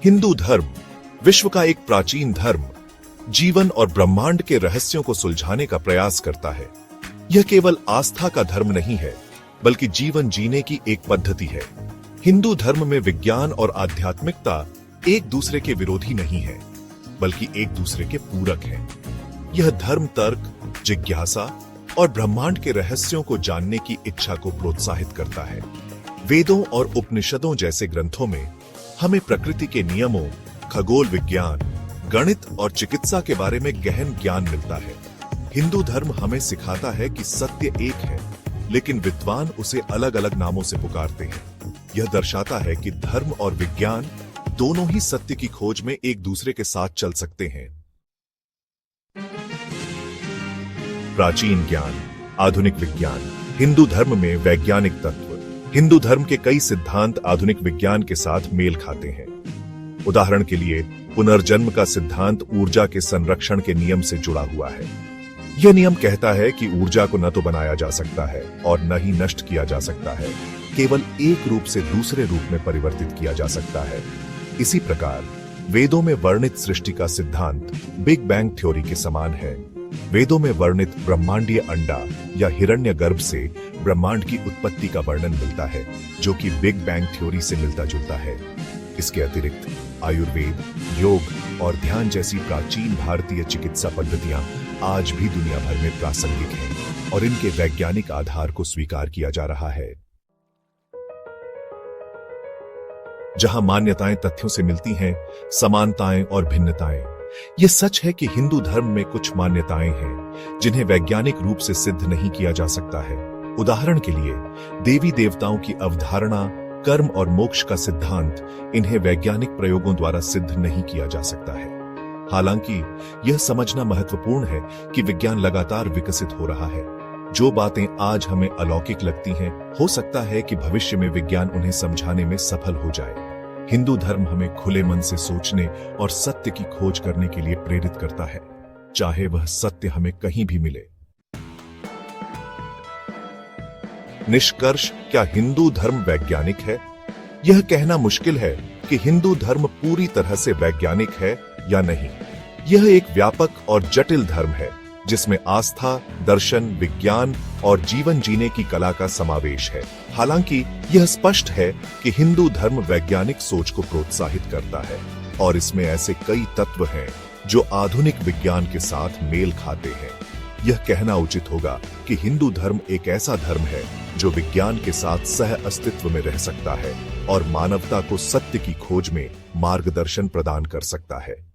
हिंदू धर्म विश्व का एक प्राचीन धर्म जीवन और ब्रह्मांड के रहस्यों को सुलझाने का प्रयास करता है। यह केवल आस्था का धर्म नहीं है, बल्कि जीवन जीने की एक पद्धति है। हिंदू धर्म में विज्ञान और आध्यात्मिकता एक दूसरे के विरोधी नहीं है, बल्कि एक दूसरे के पूरक हैं। यह धर्म तर्क, जिज्ञासा और ब्रह्मांड के रहस्यों को जानने की इच्छा को प्रोत्साहित करता है। वेदों और उपनिषदों जैसे ग्रंथों में हमें प्रकृति के नियमों, खगोल विज्ञान, गणित और चिकित्सा के बारे में गहन ज्ञान मिलता है। हिंदू धर्म हमें सिखाता है कि सत्य एक है, लेकिन विद्वान उसे अलग अलग नामों से पुकारते हैं। यह दर्शाता है कि धर्म और विज्ञान दोनों ही सत्य की खोज में एक दूसरे के साथ चल सकते हैं। प्राचीन ज्ञान, आधुनिक विज्ञान। हिंदू धर्म में वैज्ञानिक तत्व। हिंदू धर्म के कई सिद्धांत आधुनिक विज्ञान के साथ मेल खाते हैं। उदाहरण के लिए पुनर्जन्म का सिद्धांत ऊर्जा के संरक्षण के नियम से जुड़ा हुआ है। यह नियम कहता है कि ऊर्जा को न तो बनाया जा सकता है और न ही नष्ट किया जा सकता है, केवल एक रूप से दूसरे रूप में परिवर्तित किया जा सकता है। इसी प्रकार वेदों में वर्णित सृष्टि का सिद्धांत बिग बैंग थ्योरी के समान है। वेदों में वर्णित ब्रह्मांडीय अंडा या हिरण्यगर्भ से ब्रह्मांड की उत्पत्ति का वर्णन मिलता है, जो कि बिग बैंग थ्योरी से मिलता जुलता है। इसके अतिरिक्त आयुर्वेद, योग और ध्यान जैसी प्राचीन भारतीय चिकित्सा पद्धतियां आज भी दुनिया भर में प्रासंगिक हैं और इनके वैज्ञानिक आधार को स्वीकार किया जा रहा है। जहां मान्यताएं तथ्यों से मिलती हैं, समानताएं और भिन्नताएं। यह सच है कि हिंदू धर्म में कुछ मान्यताएं हैं जिन्हें वैज्ञानिक रूप से सिद्ध नहीं किया जा सकता है। उदाहरण के लिए देवी देवताओं की अवधारणा, कर्म और मोक्ष का सिद्धांत, इन्हें वैज्ञानिक प्रयोगों द्वारा सिद्ध नहीं किया जा सकता है। हालांकि यह समझना महत्वपूर्ण है कि विज्ञान लगातार विकसित हो रहा है। जो बातें आज हमें अलौकिक लगती हैं, हो सकता है कि भविष्य में विज्ञान उन्हें समझाने में सफल हो जाए। हिंदू धर्म हमें खुले मन से सोचने और सत्य की खोज करने के लिए प्रेरित करता है, चाहे वह सत्य हमें कहीं भी मिले। निष्कर्ष, क्या हिंदू धर्म वैज्ञानिक है? यह कहना मुश्किल है कि हिंदू धर्म पूरी तरह से वैज्ञानिक है या नहीं। यह एक व्यापक और जटिल धर्म है, जिसमें आस्था, दर्शन, विज्ञान और जीवन जीने की कला का समावेश है। हालांकि यह स्पष्ट है कि हिंदू धर्म वैज्ञानिक सोच को प्रोत्साहित करता है और इसमें ऐसे कई तत्व हैं जो आधुनिक विज्ञान के साथ मेल खाते हैं। यह कहना उचित होगा कि हिंदू धर्म एक ऐसा धर्म है जो विज्ञान के साथ सह अस्तित्व में रह सकता है और मानवता को सत्य की खोज में मार्गदर्शन प्रदान कर सकता है।